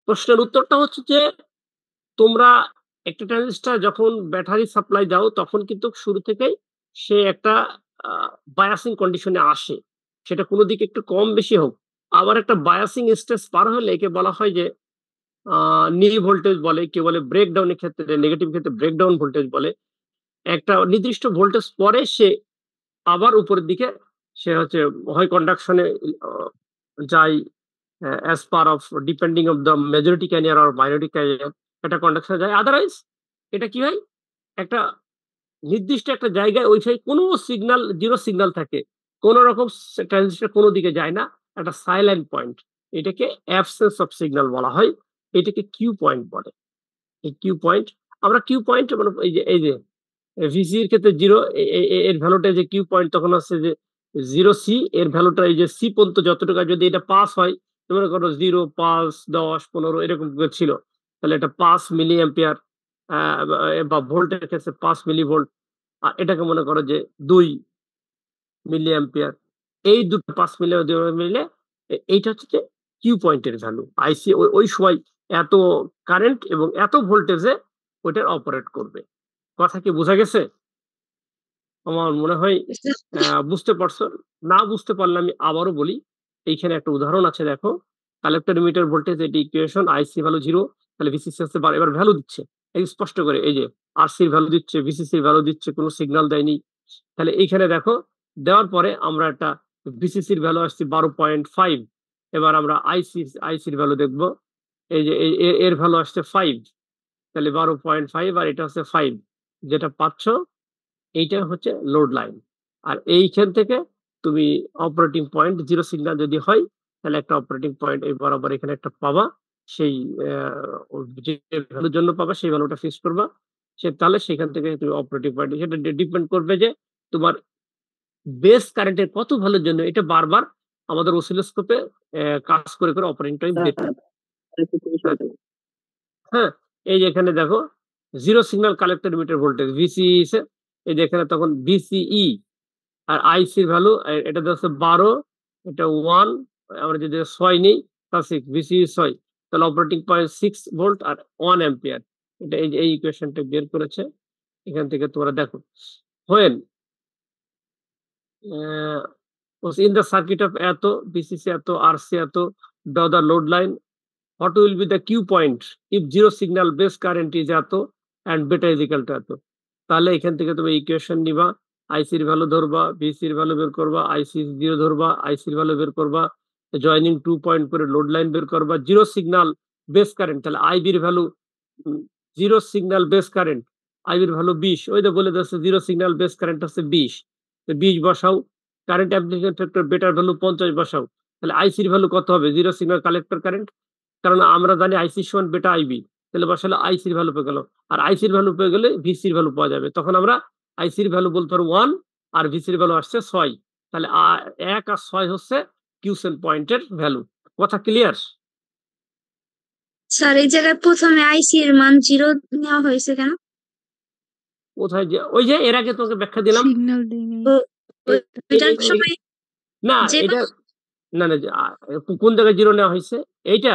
প্রশ্নের উত্তরটা হচ্ছে যে তোমরা একটা ট্রানজিস্টর যখন ব্যাটারি সাপ্লাই দাও তখন কিন্তু শুরু থেকেই সে একটা বায়াসিং কন্ডিশনে আসে, সেটা কোনো দিকে একটু কম বেশি হোক। আবার একটা বায়াসিং স্টেজ পার হলে একে বলা হয় যে নি ভোল্টেজ বলে, কেউ বলে ব্রেকডাউনের ক্ষেত্রে, নেগেটিভ ক্ষেত্রে ব্রেকডাউন ভোল্টেজ বলে। একটা নির্দিষ্ট ভোল্টেজ পরে সে আবার উপরের দিকে সে হচ্ছে হয় কন্ডাকশনে যায়, as per of depending of the majority carrier আর মাইনরিটি ক্যারিয়ার, এটা কন্ডাকশনে যায়। আদারওয়াইজ এটা কি হয়, একটা নির্দিষ্ট একটা জায়গায় ওই সেই কোনো সিগন্যাল, জিরো সিগন্যাল থাকে, কোন রকম ট্রানজিস্টর কোনো দিকে যায় না, একটা সাইলেন্ট পয়েন্ট, এটাকে অ্যাবসেন্স অফ সিগন্যাল বলা হয়, এটাকে কিউ পয়েন্ট বলে। এই কিউ পয়েন্ট, আমরা কিউ পয়েন্ট মানে এই যে ভিসি এর ক্ষেত্রে জিরো, এর ভ্যালুটা যে কিউ পয়েন্ট তখন হচ্ছে যে জিরো সি, এর ভ্যালুটা এই যে সি পর্যন্ত যতটুকু, যদি এটা পাস হয় মনে করো 0, 5, 10, 15 এরকম ছিল, তাহলে এটা 5 মিলি অ্যাম্পিয়ার, বা ভোল্টের ক্ষেত্রে 5 মিলি ভোল্ট, আর এটাকে মনে করো যে 2 মিলি অ্যাম্পিয়ার। এই দুটো 5 মিলি মিলে এইটা হচ্ছে যে কিউ পয়েন্টের ভ্যালু। আইসি ওই সময় এত কারেন্ট এবং এত ভোল্টেজে ওইটার অপারেট করবে। কথা কি বোঝা গেছে? আমার মনে হয় বুঝতে পারছো। না বুঝতে পারলে আমি আবারও বলি, এইখানে একটা উদাহরণ আছে দেখো, কালেক্টর মিটার ভোল্টেজ, এটি ইকুয়েশন, আইসি ভ্যালু 0, তাহলে ভিসিসি হচ্ছে এবার ভ্যালু দিচ্ছে এই স্পষ্ট করে, এই যে আরসির ভ্যালু দিচ্ছে, ভিসিসির ভ্যালু দিচ্ছে, কোনো সিগন্যাল দেয়নি। তাহলে এইখানে দেখো দেওয়ার পরে আমরা একটা ভিসিসির ভ্যালু আসছে 12.5, এবার আমরা আইসির ভ্যালু দেখবো, এই যে এর ভ্যালু আসছে 5, তাহলে 12.5 আর এটা হচ্ছে 5, যেটা পাচ্ছ এইটা হচ্ছে লোড লাইন। আর এইখান থেকে তুমি অপারেটিং পয়েন্ট, জিরো সিগন্যাল যদি হয় তাহলে একটা অপারেটিং পয়েন্ট এই বরাবর এখানে একটা পাবা, সেই যে ভ্যালুর জন্য পাবা সেই ভ্যালুটা ফিক্স করবা, সে তাহলে সেখান থেকে তুমি অপারেটিং পয়েন্ট, সেটা ডিপেন্ড করবে যে তোমার বেস কারেন্টের কত ভ্যালুর জন্য এটা বারবার আমাদের অসিলোস্কোপে কাজ করে করে অপারেটিং টাইম বের করবে। হ্যাঁ, এই যে এখানে দেখো zero signal collector meter voltage VCE, এই যে এখানে তখন ভিসিই, আর আইসির ভ্যালু এটা হচ্ছে 12, এটা 1, আমরা যদি 6 নেই তা 6, ভিসি 6, তাহলে অপারেটিং পয়েন্ট 6 ভোল্ট আর 1 অ্যাম্পিয়ার। এটা এই ইকুয়েশনটা বের করেছে, এখান থেকে তোমরা দেখো when in the circuit of এত, ভিসিসি এত, আরসি এত, draw the load line, what will be the Q point if zero signal base current is এত and beta is equal to এত। তাহলে এখান থেকে তুমি ইকুয়েশন নিবা, আইসির ভ্যালু ধরবা, ভিসির ভ্যালু বের করবা, আইসি জিরো ধরবা, আইসির ভ্যালু বের করবা, জয়নিং 2 পয়েন্ট করে লোড লাইন বের করবা, জিরো সিগন্যাল বেস কারেন্ট, তাহলে আইবির value, zero signal base current আইবির ভ্যালু 20, ওই তো বলে দিচ্ছে জিরো সিগন্যাল বেস কারেন্ট হচ্ছে 20, তো 20 বসাও, current application factor better value 50 বসাও, তাহলে আইসির ভ্যালু কত হবে, জিরো সিগন্যাল কালেক্টর কারেন্ট, কারণ আমরা জানি আইসি সমান বেটা আইবি, তাহলে বসালে আইসির ভ্যালু পেয়ে গেল, আর আইসির ভ্যালু পেয়ে গেলে ভিসির ভ্যালু পাওয়া যাবে, তখন আমরা আইসির ভ্যালু বলতে পারবো 1 আর ভিসির ভ্যালু আসছে 6, তাহলে 1 আর 6 হচ্ছে কিউসেন পয়েন্টের ভ্যালু। কথা ক্লিয়ার? স্যার এই জায়গায় প্রথমে আইসি এর মান 0 নেওয়া হয়েছে কেন? কোথায় যে ওই যে এর আগে তোকে ব্যাখ্যা দিলাম, সিগন্যাল দেয়নি। ওইটার সময় না যে এটা না না কোন জায়গায় জিরো নেওয়া হয়েছে এইটা,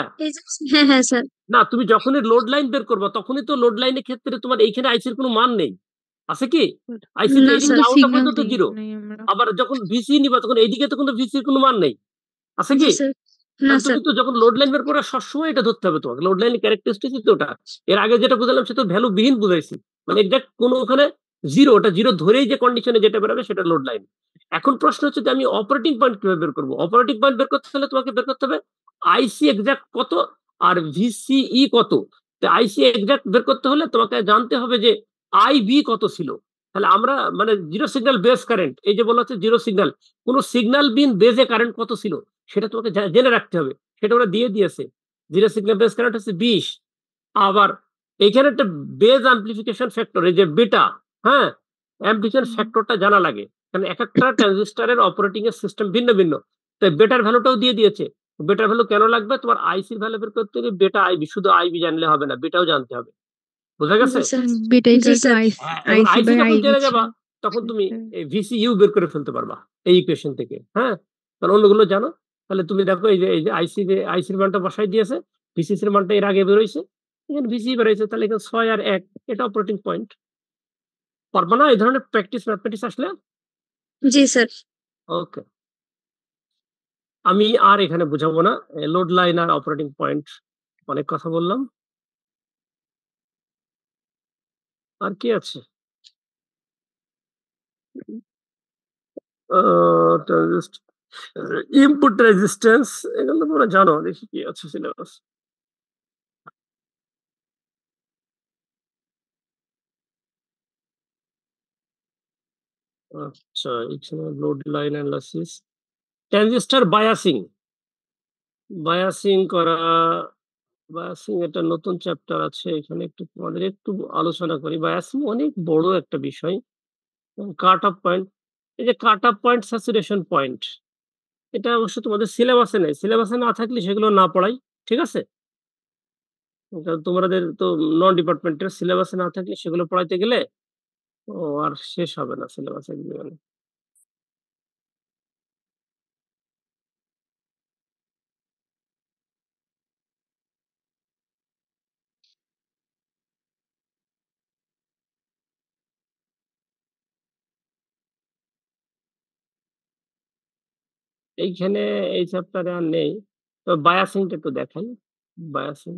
হ্যাঁ হ্যাঁ স্যার, না তুমি যখনই লোড লাইন বের করবে তখনই তো লোড লাইনের ক্ষেত্রে তোমার এইখানে আইসির কোনো মান নেই, আছে কি? আইসি না এদিকে স্যার, আউটটা সিগন্যাল পর্যন্ত দিই জিরো, নাই আমরা। আবার যখন ভিসি নিবা তখন এইদিকে তো কোনো ভিসির কোনো মান নেই, আছে জি কি? স্যার, না কারণ তুমি স্যার, তো যখন লোড লাইন বের করে সবসময় এটা ধরতে হবে তোমাকে, লোড লাইনের ক্যারেক্টারিস্টিক তো ওটা। এর আগে যেটা বুঝালাম সেটা ভ্যালু বিহীন বুঝাইছি, মানে এক্সাক্ট কোনো ওখানে জিরো, ওটা জিরো ধরেই যে কন্ডিশনে যেটা বেরোবে সেটা লোড লাইন। এখন প্রশ্ন হচ্ছে যে আমি অপারেটিং পয়েন্ট কিভাবে বের করবো? অপারেটিং পয়েন্ট বের করতে হলে তোমাকে বের করতে হবে আইসি এক্সাক্ট কত আর ভিসিই কত। আইসি এক্সাক্ট বের করতে হলে তোমাকে জানতে হবে যে আইবি কত ছিল। তাহলে আমরা মানে জিরো সিগন্যাল বেস কারেন্ট, এই যে বলা হচ্ছে জিরো সিগন্যাল, কোন সিগন্যাল বিন বেজে কারেন্ট কত ছিল সেটা তোমাকে জেনে রাখতে হবে, সেটা ওরা দিয়ে দিয়েছে, জিরো সিগন্যাল বেস কারেন্ট হচ্ছে 20। আবার এখানে একটা বেজ অ্যাম্পলিফিকেশন ফ্যাক্টর, এই যে বেটা, হ্যাঁ, অ্যাম্পলিফিকেশন ফ্যাক্টরটা জানা লাগে, কারণ এক একটা ট্রানজিস্টরের অপারেটিং এর সিস্টেম ভিন্ন ভিন্ন, তাই বেটার ভ্যালুটাও দিয়ে দিয়েছে। বেটার ভ্যালু কেন লাগবে? তোমার আইসির ভ্যালু বের করতে গেলে বেটা আইবি, শুধু আইবি জানলে হবে না, বেটাও জানতে হবে। বোঝা গেছে? Beta G equal to sir, এবং আইসি আইসি বাই যখন আইবি জেনে ছিল। যাবা তখন তুমি ভিসিইউ বের করে ফেলতে পারবা এই ইকুয়েশন থেকে, হ্যাঁ, কারণ অন্যগুলো জানো। তাহলে তুমি দেখো এই যে আইসির মানটা বসাই দিয়েছে, VCC এর মানটা এর আগে বের হইছে। এখানে VCC বের হইছে, তাহলে এখানে ৬ আর ১ এটা অপারেটিং পয়েন্ট। পারবা না এই ধরনের প্র্যাকটিস ম্যাথমেটিক্স আসলে? জি স্যার। ওকে। আমি আর এখানে বুঝাবো না। লোড লাইন আর অপারেটিং পয়েন্ট অনেক কথা বললাম। আর কি আছে? ট্রানজিস্ট ইনপুট রেজিস্ট্যান্স এগুলো তো তোমরা জানো। দেখি কি আছে সিলেবাস। আচ্ছা, এখানে load line analysis, transistor biasing. Biasing করা, বায়াসিং এটা নতুন চ্যাপ্টার আছে। এখানে একটু তোমাদের একটু আলোচনা করি। বায়াসিং অনেক বড় একটা বিষয়। কাট অফ পয়েন্ট, এই যে cut off point, saturation point, এটা অবশ্য তোমাদের সিলেবাসে নেই। সিলেবাসে না থাকলে সেগুলো না পড়াই। ঠিক আছে? কারণ তোমাদের তো নন ডিপার্টমেন্টের সিলেবাসে না থাকলে সেগুলো পড়াইতে গেলে আর শেষ হবে না সিলেবাস একদম। এইখানে এই চ্যাপ্টারে আর নেই। তো বায়াসিংটা একটু দেখাই। বায়াসিং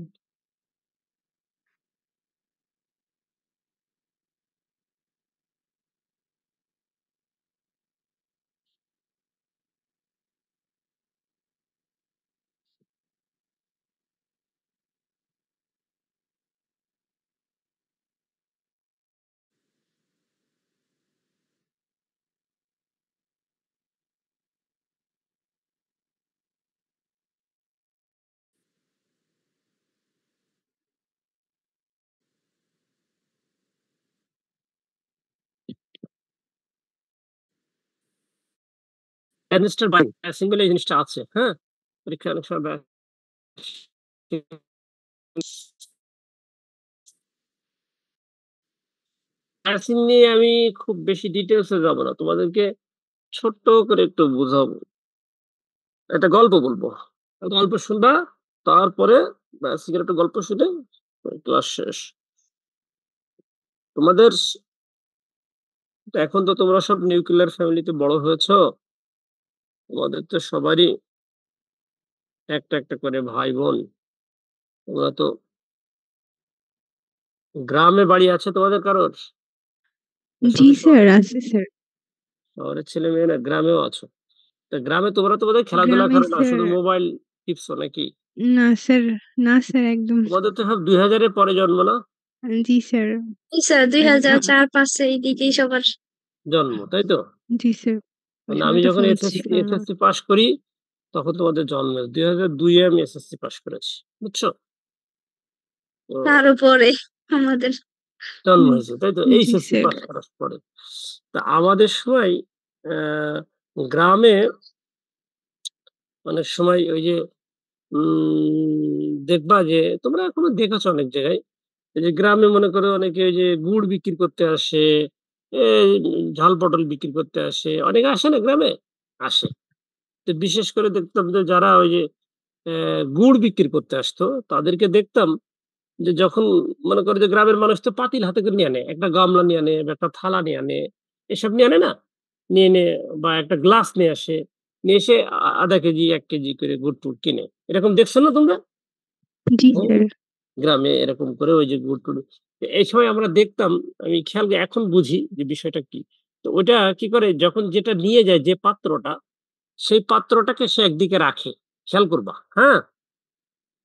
ট্রানজিস্টর বায়াসিং বলে এই জিনিসটা আছে। হ্যাঁ? পরীক্ষায় অনেক সময় বায়াসিং নিয়ে আমি খুব বেশি ডিটেইলস এ যাব না। তোমাদেরকে ছোট্ট করে একটু বুঝাবো। একটা গল্প বলবো। গল্প শুনবা, তারপরে বায়াসিং এর একটা গল্প শুনে ক্লাস শেষ। তোমাদের এখন তো তোমরা সব নিউক্লিয়ার ফ্যামিলিতে বড় হয়েছো। তোমাদের তো সবারই একটা একটা করে ভাই বোন। তোমরা তো গ্রামে বাড়ি আছে তোমাদের কারোর? জি স্যার, আছে স্যার। শহরের ছেলে মেয়েরা গ্রামেও আছো। তা গ্রামে তোমরা তো বোধহয় খেলাধুলা গ্রামে করো না, স্যার, শুধু মোবাইল টিপছো নাকি? না স্যার, না স্যার, একদম। তোমাদের তো সব 2000 এর পরে জন্ম না? জি স্যার, জি স্যার, একদম। 2004-5 এই দিকেই সবার। জন্ম, তাই তো? জি স্যার, ওই মানে আমি সময় তো যখন ফোন এসএসসি ছিল না। এসএসসি পাস করি তখন তোমাদের জন্ম 2002 এ আমি এসএসসি পাস করেছি। বুঝছো? তো তার উপরে আমাদের। জন্ম হুম, হয়েছে, তাই তো? জি এইচএসসি স্যার। পাস করার পরে। তা আমাদের সময় আহ, গ্রামে অনেক সময় ওই যে দেখবা যে তোমরা এখনো দেখেছো অনেক জায়গায়, এই যে গ্রামে মনে করো অনেকে ওই যে গুড় বিক্রি করতে আসে, এই ঝাল পটল বিক্রি করতে আসে, অনেকে আসে না গ্রামে? আসে। তো বিশেষ করে দেখতাম যে যারা ওই যে গুড় বিক্রি করতে আসতো তাদেরকে দেখতাম যে যখন মনে করো যে গ্রামের মানুষ তো পাতিল হাতে করে নিয়ে আনে, একটা গামলা নিয়ে আনে বা একটা থালা নিয়ে আনে, এসব নিয়ে আনে না, নিয়ে এনে বা একটা গ্লাস নিয়ে আসে, নিয়ে এসে আধা কেজি 1 কেজি করে গুড় টুড় কিনে। এরকম দেখছো না তোমরা? জি হুম? স্যার। গ্রামে এরকম করে ওই যে গুড় টুড়, এই সময় আমরা দেখতাম। আমি খেয়াল করে এখন বুঝি যে বিষয়টা কি। তো ওইটা কি করে, যখন যেটা নিয়ে যায় যে পাত্রটা, সেই পাত্রটাকে সে একদিকে রাখে। খেয়াল করবা, হ্যাঁ?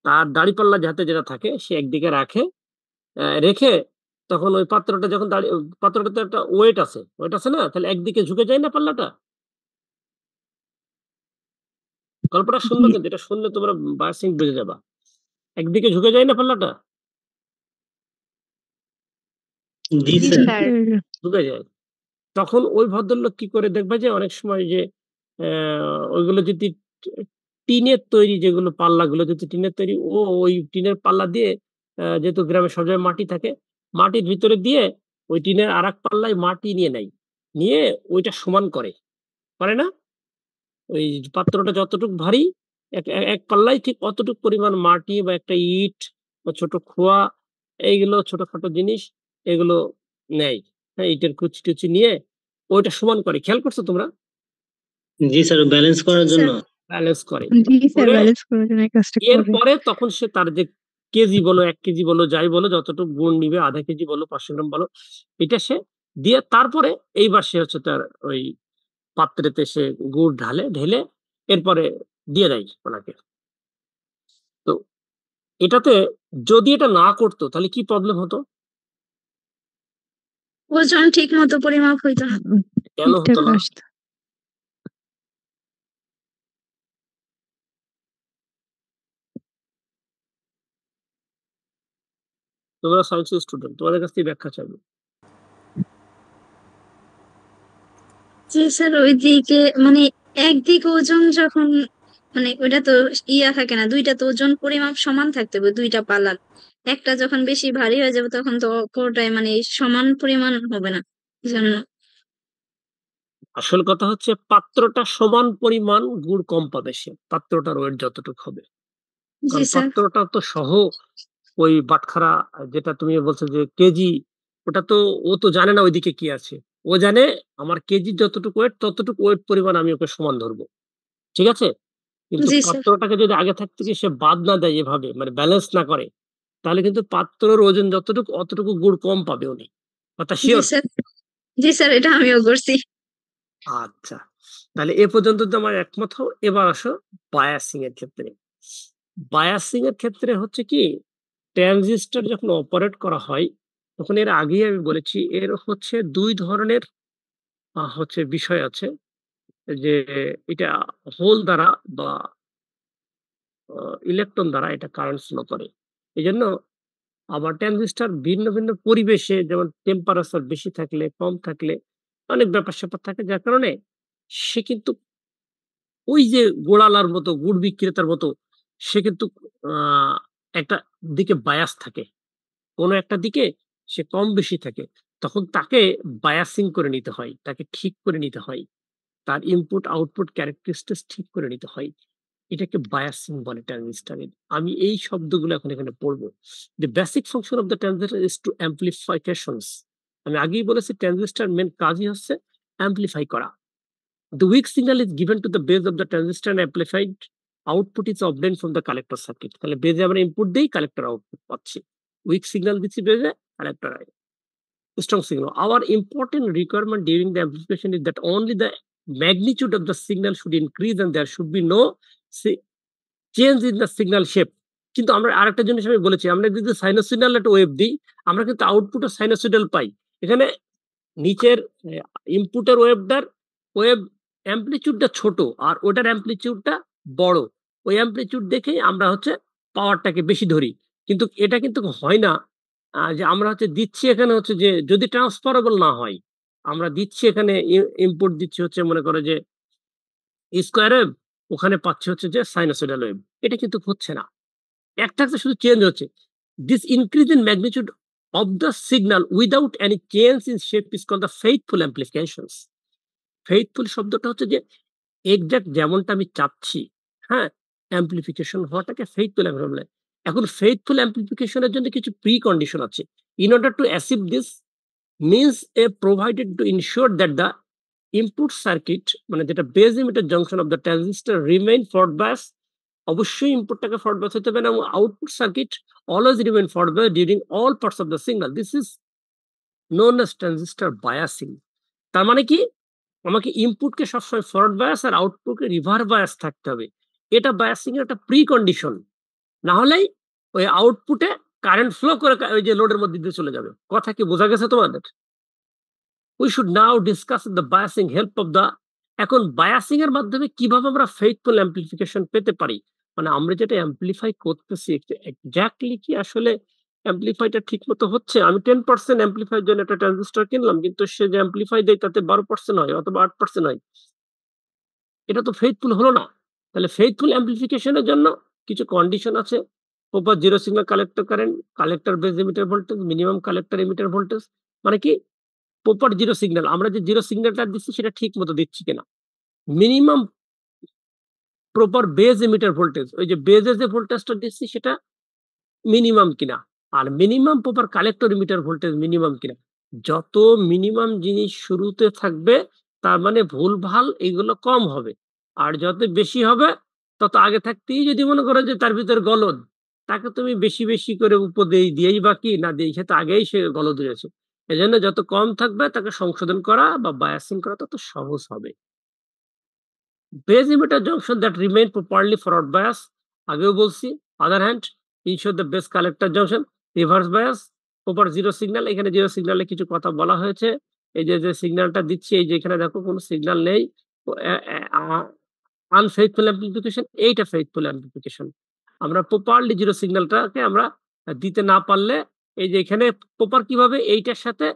তার দাঁড়িপাল্লা হাতে যেটা থাকে সে একদিকে রাখে। রেখে তখন ওই পাত্রটা যখন দাঁড়িয়ে, পাত্রটাতে একটা ওয়েট আছে না, তাহলে একদিকে ঝুঁকে যায় না পাল্লাটা? গল্পটা শুনবে, জি, কিন্তু এটা শুনলে তোমরা বায়াসিং বুঝে যাবা। একদিকে ঝুঁকে যায় না পাল্লাটা? জি জি স্যার। স্যার। ঝুঁকে যায়। তখন ওই ভদ্রলোক কি করে দেখবে যে অনেক সময় যে ওইগুলো যদি টিনের তৈরি, যেগুলো পাল্লাগুলো যদি টিনের তৈরি, ওই টিনের পাল্লা দিয়ে, যেহেতু গ্রামে সব জায়গায় মাটি থাকে, মাটির ভিতরে দিয়ে ওই টিনের আরেক পাল্লায় মাটি নিয়ে নেয়, নিয়ে ওইটা সমান করে, পারে না? ওই পাত্রটা যতটুকু ভারী এক পাল্লায় ঠিক অতটুকু পরিমাণ মাটি বা একটা ইট বা ছোট খোয়া, এইগুলো ছোটখাটো জিনিস এগুলো নেয়। হ্যাঁ, ইটের কুচি-টুচি নিয়ে ওইটা সমান করে। খেয়াল করছো তোমরা? জি স্যার, ব্যালেন্স জি করার জন্য। স্যার। ব্যালেন্স করে। জি স্যার, করে ব্যালেন্স করার জন্য এই কাজটা করে। এরপরে তখন সে তার যে কেজি বলো, ১ কেজি বলো, যাই বলো, যতটুকু গুড় নিবে, ০.৫ কেজি বলো, ৫০০ গ্রাম বলো, এটা সে দিয়ে তারপরে এইবার সে হচ্ছে তার ওই পাত্রেতে সে গুড় ঢালে, ঢেলে এরপরে দিয়ে দেয় ওনাকে। তো এটাতে যদি এটা না করতো তাহলে কি প্রবলেম হতো? ওজন ঠিক মতো পরিমাপ হইতো না। কেন হতো ঠিকঠাক না? আসতো। তোমরা সায়েন্সের স্টুডেন্ট, তোমাদের কাছ থেকে ব্যাখ্যা চাইবো। জি স্যার, ওইদিকে মানে একদিকে ওজন যখন মানে ওইটা তো ইয়া থাকে না, দুইটা তো ওজন পরিমাপ সমান থাকতে হবে, দুইটা পাল্লার। একটা যখন বেশি ভারী হয়ে যাবে তখন তো পুরোটাই মানে সমান পরিমাণ হবে না, জন্য। আসল কথা হচ্ছে পাত্রটা সমান পরিমাণ গুড় কম পাবে সে, পাত্রটার ওয়েট যতটুকু হবে। জি কারণ স্যার। পাত্রটা তো সহ ওই বাটখারা, যেটা তুমি বলছো যে কেজি, ওটা তো ও তো জানে না ওইদিকে কি আছে। ও জানে আমার কেজি যতটুকু ওয়েট ততটুকু ওয়েট পরিমাণ আমি ওকে সমান ধরবো। ঠিক আছে? কিন্তু জি স্যার। পাত্রটাকে যদি আগে থাকতে গিয়ে সে বাদ না দেয় এভাবে, মানে ব্যালেন্স না করে, তাহলে কিন্তু পাত্রর ওজন যতটুকু অতটুকু গুড় কম পাবে উনি। কথা জি শিওর? স্যার। জি স্যার, এটা আমিও করছি। আচ্ছা, তাহলে এ পর্যন্ত তো আমার একমত হও। এবার আসো বায়াসিং এর ক্ষেত্রে। বায়াসিং এর ক্ষেত্রে হচ্ছে কি, ট্রানজিস্টর যখন অপারেট করা হয় তখন এর আগেই আমি বলেছি এর হচ্ছে ২ ধরনের হচ্ছে বিষয় আছে। যে এটা হোল দ্বারা বা ইলেকট্রন দ্বারা এটা কারেন্ট ফ্লো করে। এজন্য আবার ট্রানজিস্টর ভিন্ন, ভিন্ন পরিবেশে, যেমন টেম্পারেচার বেশি থাকলে, কম থাকলে অনেক ব্যাপার-স্যাপার থাকে, যার কারণে সে কিন্তু ওই যে গোড়ালার মতো, গুড় বিক্রেতার মতো সে কিন্তু আ একটা দিকে বায়াস থাকে। কোন একটা দিকে সে কম বেশি থাকে। তখন তাকে বায়াসিং করে নিতে হয়। তাকে ঠিক করে নিতে হয়। তার ইনপুট আউটপুট ক্যারেক্টারিস্টিক্স ঠিক করে নিতে হয়। এটাকে বায়াসিং বলে ট্রানজিস্টরের। আমি এই শব্দগুলো এখন এখানে পড়ব। The basic function of the transistor is to amplifications. আমি আগেই বলেছি ট্রানজিস্টর মেইন কাজই হচ্ছে এমপ্লিফাই করা। The weak signal is given to the base of the transistor and amplified output is obtained from the collector circuit. তাহলে বেজে আমরা input দেই, কালেক্টর আউটপুট পাচ্ছি। উইক সিগন্যাল দিচ্ছি বেজে, collector strong signal. Our important requirement during the amplification is that only the magnitude of the signal should increase and there should be no change in the signal shape. কিন্তু আমরা আরেকটা জিনিস আমি বলেছি, আমরা যদি সাইনোসয়েডাল একটা ওয়েভ দিই, আমরা কিন্তু আউটপুটও সাইনোসয়েডাল পাই। এখানে নিচের ইনপুটের ওয়েভ অ্যামপ্লিচিউডটা ছোট আর ওটার অ্যামপ্লিচিউডটা বড়। ওই অ্যামপ্লিচিউড দেখেই আমরা হচ্ছে পাওয়ারটাকে বেশি ধরি। কিন্তু এটা কিন্তু হয় না যে আমরা হচ্ছে দিচ্ছি এখানে হচ্ছে যে যদি ট্রান্সফারেবল না হয়, আমরা দিচ্ছি এখানে ইনপুট দিচ্ছি হচ্ছে মনে করো যে স্কয়ার ওয়েভ, ওখানে পাচ্ছি হচ্ছে যে সাইনোসয়েডাল ওয়েভ। এটা কিন্তু হচ্ছে না। একটা শুধু চেঞ্জ হচ্ছে। This increase in magnitude of the signal without any change in shape is called the faithful amplifications. Faithful শব্দটা হচ্ছে যে এক্সাক্ট যেমনটা আমি চাচ্ছি, হ্যাঁ? অ্যামপ্লিফিকেশন হওয়াটাকে faithful amplification বলে। এখন faithful amplification এর জন্য কিছু প্রি কন্ডিশন আছে। In order to achieve this means a provided to ensure that the input circuit মানে যেটা base emitter junction of the transistor remain forward bias, অবশ্যই ইনপুটটাকে ফরওয়ার্ড বায়াস হতে হবে না, এবং output circuit always remain forward bias during all parts of the signal. This is known as transistor biasing. তার মানে কি, আমাকে ইনপুটকে সবসময় ফরওয়ার্ড বায়াস আর আউটপুটকে রিভার্স বায়াস থাকতে হবে। এটা বায়াসিং এর একটা প্রি কন্ডিশন। না হলেই ওই আউটপুটে কারেন্ট ফ্লো করে ওই যে লোডের মধ্যে দিয়ে চলে যাবে। কথা কি বোঝা গেছে তোমাদের? We should now discuss the biasing help of the, এখন বায়াসিং এর মাধ্যমে কিভাবে আমরা ফেইথফুল অ্যামপ্লিফিকেশন পেতে পারি, মানে আমরা যেটা অ্যামপ্লিফাই করতেছি এক্স্যাক্টলি কি আসলে অ্যামপ্লিফাইটা ঠিক মতো হচ্ছে। আমি 10% অ্যামপ্লিফাইয়ের জন্য একটা ট্রানজিস্টর কিনলাম, কিন্তু সে যে অ্যামপ্লিফাই দেয় তাতে 12% হয় অথবা 8% হয়। এটা তো ফেইথফুল হলো না। তাহলে ফেইথফুল অ্যামপ্লিফিকেশন এর জন্য কিছু কন্ডিশন আছে। Proper zero signal collector current, collector base emitter voltage, minimum collector emitter voltage. মানে কি, প্রপার জিরো সিগন্যাল, আমরা যে জিরো সিগন্যালটা দিচ্ছি সেটা ঠিক মতো দিচ্ছি কিনা। Minimum proper base emitter voltage, ওই যে বেজের যে ভোল্টেজটা দিচ্ছি সেটা মিনিমাম কিনা, আর minimum proper collector emitter voltage minimum কিনা। যত মিনিমাম জিনিস শুরুতে থাকবে তার মানে ভুল ভাল এগুলো কম হবে, আর যত বেশি হবে তত আগে থাকতেই যদি মনে করো যে তার ভিতরে গলদ, তাকে তুমি বেশি বেশি করে উপদেশ দিয়েই বা কি না দিয়ে, সে তো আগেই সে গলদ হয়েছে। এই জন্য যত কম থাকবে তাকে সংশোধন করা বা বায়াসিং করা তত সহজ হবে। Base emitter junction that remain properly forward bias, আগেও বলছি। other hand ensure the base collector junction reverse bias proper zero signal, এখানে জিরো সিগন্যালে কিছু কথা বলা হয়েছে। এই যে যে সিগন্যালটা দিচ্ছি, এই যে এখানে দেখো কোনো সিগন্যাল নেই, আনফেইথফুল অ্যাম্প্লিফিকেশন, এইটা ফেইথফুল অ্যাম্প্লিফিকেশন। আমরা প্রপারলি জিরো সিগন্যালটাকে আমরা দিতে না পারলে, এই যে এখানে প্রপার কিভাবে, এইটার সাথে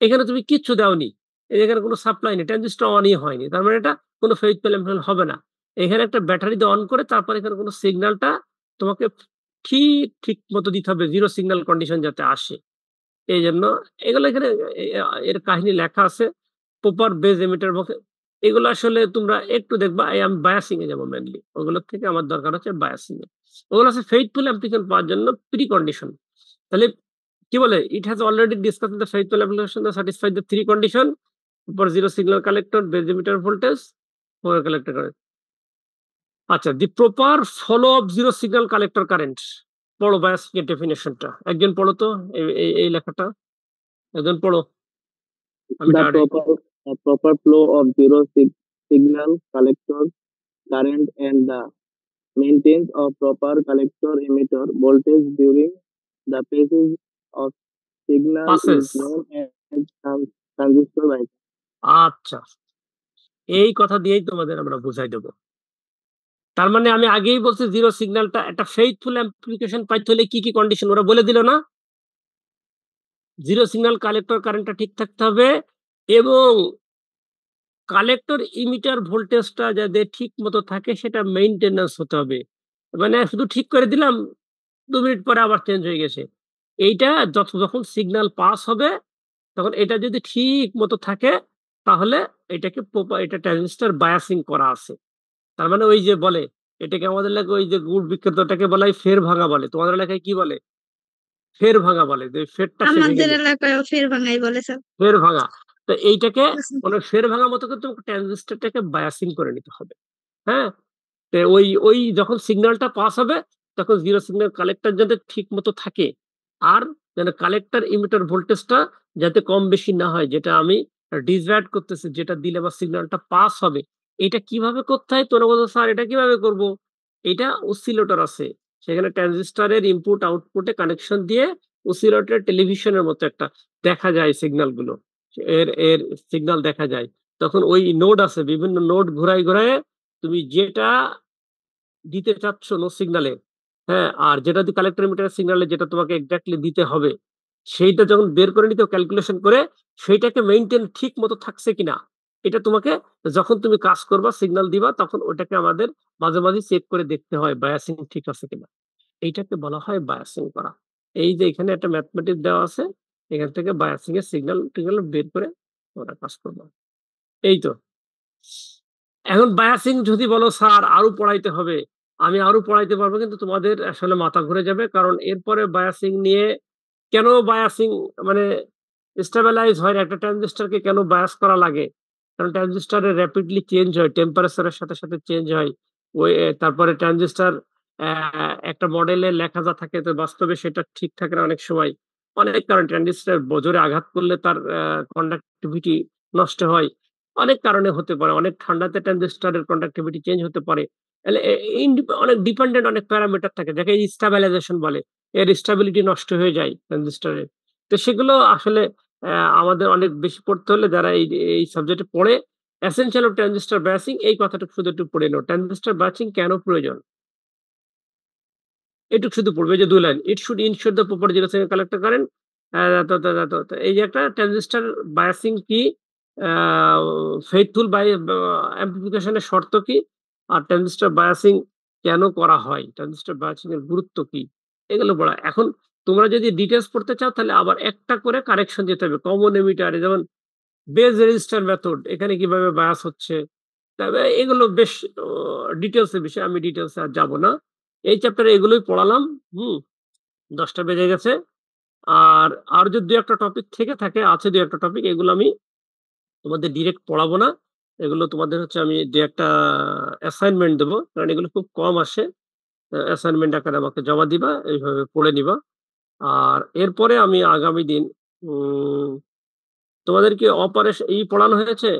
এখানে তুমি কিচ্ছু দাওনি, এই এখানে কোনো সাপ্লাই নেই, ট্রানজিস্টর অনই হয়নি, তার মানে এটা কোনো ফেইথফুল অ্যাম্প্লিফিকেশন হবে না। এখানে একটা ব্যাটারি দিয়ে অন করে তারপর এখানে কোনো সিগন্যালটা তোমাকে ঠিক ঠিক মতো দিতে হবে, জিরো সিগন্যাল কন্ডিশন যাতে আসে। এই জন্য এগুলো এখানে এর কাহিনী লেখা আছে প্রপার বেজ এমিটার বক্স। এগুলো আসলে তোমরা একটু দেখবা, আমি বায়াসিং এ যাবো মেনলি, ওগুলোর থেকে আমার দরকার হচ্ছে বায়াসিং এ। ওগুলো আছে ফেইথফুল অ্যাপ্লিকেশন পাওয়ার জন্য প্রি কন্ডিশন। তাহলে কি বলে, it has already discussed the faithful application that satisfy the three condition for zero signal collector, base emitter voltage, for collector current. আচ্ছা, the proper follow of zero signal collector current, পড়ো biasing এর ডেফিনেশনটা, একজন পড়ো তো এই লেখাটা, একজন পড়ো। The proper flow of zero signal collector current and the maintenance of proper collector emitter voltage during the passage of signal Passes. is known as transistor bias. আচ্ছা, এই কথা দিয়েই তোমাদের আমরা বুঝাই দেবো। তার মানে আমি আগেই বলছি জিরো সিগন্যালটা একটা ফেইথফুল অ্যাপ্লিকেশন পাইতে হলে কি কি কন্ডিশন ওরা বলে দিল না? জিরো সিগন্যাল কালেক্টর কারেন্টটা ঠিক থাকতে হবে, এবং কালেক্টর ইমিটার ভোল্টেজটা যাতে ঠিক মতো থাকে সেটা মেইনটেনেন্স হতে হবে। মানে শুধু ঠিক করে দিলাম 2 মিনিট পরে আবার চেঞ্জ হয়ে গেছে, এইটা যখন সিগন্যাল পাস হবে তখন এটা যদি ঠিক মতো থাকে তাহলে এটাকে এটা ট্রানজিস্টর বায়াসিং করা আছে। তার মানে ওই যে বলে, এটাকে আমাদের লেখা ওই যে গুড় বিক্রেতাটাকে বলা হয় ফের ভাঙা বলে, তোমাদের লেখায় কি বলে? ফের ভাঙা বলে, যে ফেরটা সে ভেঙে আমাদের দিল, এলাকায় ফের ভাঙাই বলে স্যার। ফের ভাঙা। তো এইটাকে মানে ফের ভাঙা মতো করে তোমাকে ট্রানজিস্টরটাকে বায়াসিং করে নিতে হবে। হ্যাঁ, তো ওই যখন সিগন্যালটা পাস হবে তখন জিরো সিগন্যাল কালেক্টর যাতে ঠিক মতো থাকে, আর যেন কালেক্টর ইমিটার ভোল্টেজটা যাতে কম বেশি না হয়, যেটা আমি ডিসভার্ট করতেছি, যেটা দিলে আমার সিগন্যালটা পাস হবে। এটা কিভাবে করতে হয় তোমরা বলছো স্যার এটা কিভাবে করব? এটা অসিলেটর আছে, সেখানে ট্রানজিস্টরের ইনপুট আউটপুটে কানেকশন দিয়ে অসিলেটর টেলিভিশনের মতো একটা দেখা যায় সিগন্যাল গুলো, এর এর সিগন্যাল দেখা যায়। তখন ওই নোড আছে, বিভিন্ন নোড ঘুরাই ঘুরায় তুমি যেটা দিতে চাচ্ছ নো সিগনালে, হ্যাঁ, আর যেটা কালেক্টর মিটার সিগনালে যেটা তোমাকে এক্স্যাক্টলি দিতে হবে, সেইটা যখন বের করে নিতে ক্যালকুলেশন করে সেইটাকে মেইনটেইন ঠিক মতো থাকছে কিনা, এটা তোমাকে যখন তুমি কাজ করবা সিগন্যাল দিবা তখন ওটাকে আমাদের মাঝে মাঝে চেক করে দেখতে হয় বায়াসিং ঠিক আছে কিনা। এইটাকে বলা হয় বায়াসিং করা। এই যে এখানে একটা ম্যাথমেটিক্স দেওয়া আছে, এখান থেকে বায়াসিং এর সিগন্যাল টিগনাল বের করে ওরা কাজ করবা। এই তো। এখন বায়াসিং যদি বলো স্যার আরো পড়াইতে হবে, আমি আরো পড়াইতে পারবো, কিন্তু তোমাদের আসলে মাথা ঘুরে যাবে, কারণ এরপরে বায়াসিং নিয়ে কেন বায়াসিং মানে স্টেবিলাইজ হয় একটা ট্রানজিস্টরকে কেন বায়াস করা লাগে, কারণ ট্রানজিস্টরের র্যাপিডলি চেঞ্জ হয়, টেম্পারেচারের সাথে সাথে চেঞ্জ হয়। ওই তারপরে ট্রানজিস্টর একটা মডেলে লেখা যা থাকে তো বাস্তবে সেটা ঠিক থাকে না অনেক সময়, অনেক কারণ ট্রানজিস্টর জোরে আঘাত করলে তার কন্ডাক্টিভিটি নষ্ট হয়, অনেক কারণে হতে পারে, অনেক ঠান্ডাতে ট্রানজিস্টরের কন্ডাক্টিভিটি চেঞ্জ হতে পারে। অনেক ডিপেন্ডেন্ট অনেক প্যারামিটার থাকে যাকে স্টেবিলাইজেশন বলে, এর স্টেবিলিটি নষ্ট হয়ে যায় ট্রানজিস্টরের। তো সেগুলো আসলে আমাদের অনেক বেশি পড়তে হলে যারা এই সাবজেক্টে পড়ে, এসেনশিয়াল অফ ট্রানজিস্টর বায়াসিং এই কথাটা শুধু একটু পড়ে নাও, ট্রানজিস্টর বায়াসিং কেন প্রয়োজন এটুকু শুধু পড়বে, যে 2 line, it should ensure the proper zero signal collector current. এই যে একটা ট্রানজিস্টর বায়াসিং কি, ফেইথফুল বাই অ্যাম্প্লিফিকেশনের শর্ত কি, আর ট্রানজিস্টর বায়াসিং কেন করা হয়, ট্রানজিস্টর বায়াসিং এর গুরুত্ব কি, এগুলো পড়া। এখন তোমরা যদি ডিটেলস পড়তে চাও তাহলে আবার একটা করে কারেকশন যেতে হবে, কমন এমিটারে যেমন বেজ রেজিস্টার মেথড, এখানে কিভাবে বায়াস হচ্ছে, তবে এগুলো বেশ ডিটেইলস এর বিষয়, আমি ডিটেইলস এ আর যাব না। এই চ্যাপ্টারে এগুলোই পড়ালাম। 10টা বেজে গেছে। আর যদি ২-১টা টপিক থেকে থাকে, আছে ২-১টা টপিক, এগুলো আমি তোমাদের ডিরেক্ট পড়াবো না। এগুলো তোমাদের হচ্ছে আমি ২-১টা অ্যাসাইনমেন্ট দেব। কারণ এগুলো খুব কম আসে। অ্যাসাইনমেন্ট আকারে আমাকে জমা দিবা, এইভাবে পড়ে নিবা। আর এরপরে আমি আগামী দিন উম তোমাদেরকে পড়ানো হয়েছে?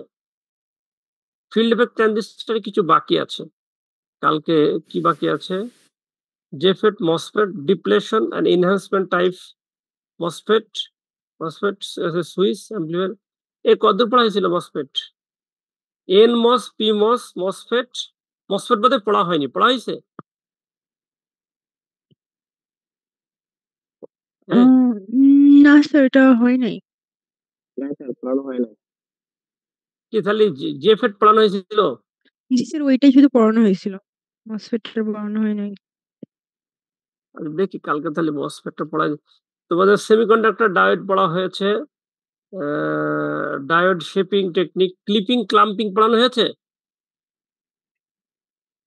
ফিল্ড এফেক্ট ট্রানজিস্টরে কিছু বাকি আছে। কালকে কি বাকি আছে? JFET, MOSFET, depletion and enhancement type MOSFET, switch amplifier. কতদূর পড়া হয়েছিল MOSFET? NMOS, PMOS, MOSFET বোধহয় পড়া হয়নি। পড়া হয়েছে? হ্যাঁ? না স্যার, এটা হয় নাই। না স্যার, পড়ানো হয় না। কি তাহলে JFET পড়ানো হয়েছিল? জি স্যার, ওইটাই শুধু পড়ানো হয়েছিল। মসফেটটা পড়ানো হয় নাই। আমি দেখি কালকে তাহলে MOSFET পড়া। তোমাদের সেমিকন্ডাক্টর ডায়োড পড়া হয়েছে, diode shaping technique, clipping clamping পড়ানো হয়েছে?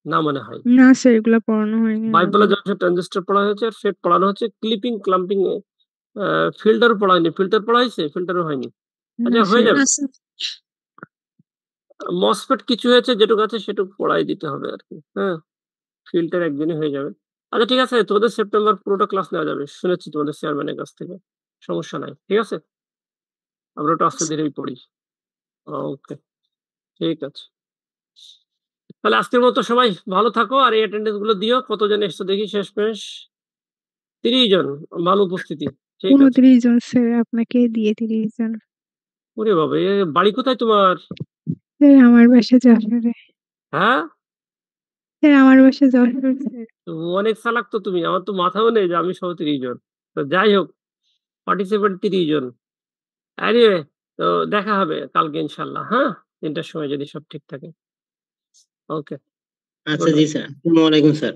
না মনে হয়। না স্যার, এগুলা পড়ানো হয়নি বাইপোলার আমাদের। জংশন ট্রানজিস্টর পড়া হয়েছে, FET পড়ানো হচ্ছে, ক্লিপিং ক্লাম্পিং ফিল্টার পড়া হয়নি। ফিল্টার পড়া হয়েছে? ফিল্টারও হয়নি। না আচ্ছা, হয়ে স্যার। যাবে। না স্যার। MOSFET কিছু হয়েছে, যেটুকু আছে সেটুকু পড়াই দিতে হবে আর কি। হ্যাঁ, ফিল্টার একদিনে হয়ে যাবে। আচ্ছা ঠিক আছে, তোমাদের সেপ্টেম্বর পুরোটা ক্লাস নেওয়া যাবে, শুনেছি তোমাদের চেয়ারম্যানের কাছ থেকে। সমস্যা নাই, ঠিক আছে? আমরা একটু আস্তে ধীরেই পড়ি। ওকে, ঠিক আছে। তাহলে আজকের মতো সবাই ভালো থাকো, আর এই অ্যাটেন্ডেন্স গুলো দিও। কতজন এসছো দেখি শেষমেশ? 30 জন। ভালো উপস্থিতি। ঠিক আছে। 29 জন স্যার, আপনাকে দিয়ে 30 জন। ওরে বাবা, বাড়ি কোথায় তোমার? স্যার আমার বাসা যশোরে। হ্যাঁ, স্যার আমার বাসা যশোর স্যার। অনেক চালাক তো তুমি। আমার তো মাথাও নেই যে আমি সহ 30 জন। তো যাই হোক, পার্টিসিপেন্ট 30 জন। এনিওয়ে, তো দেখা হবে কালকে ইনশাল্লাহ। হ্যাঁ, 3টার সময় যদি সব ঠিক থাকে। ওকে, আচ্ছা গুড জি নাইট। স্যার, আসসালামু আলাইকুম স্যার।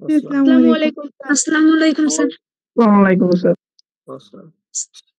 আসসালামু আলাইকুম। আসসালামু আলাইকুম স্যার। ওয়ালাইকুম স্যার। আসসালাম।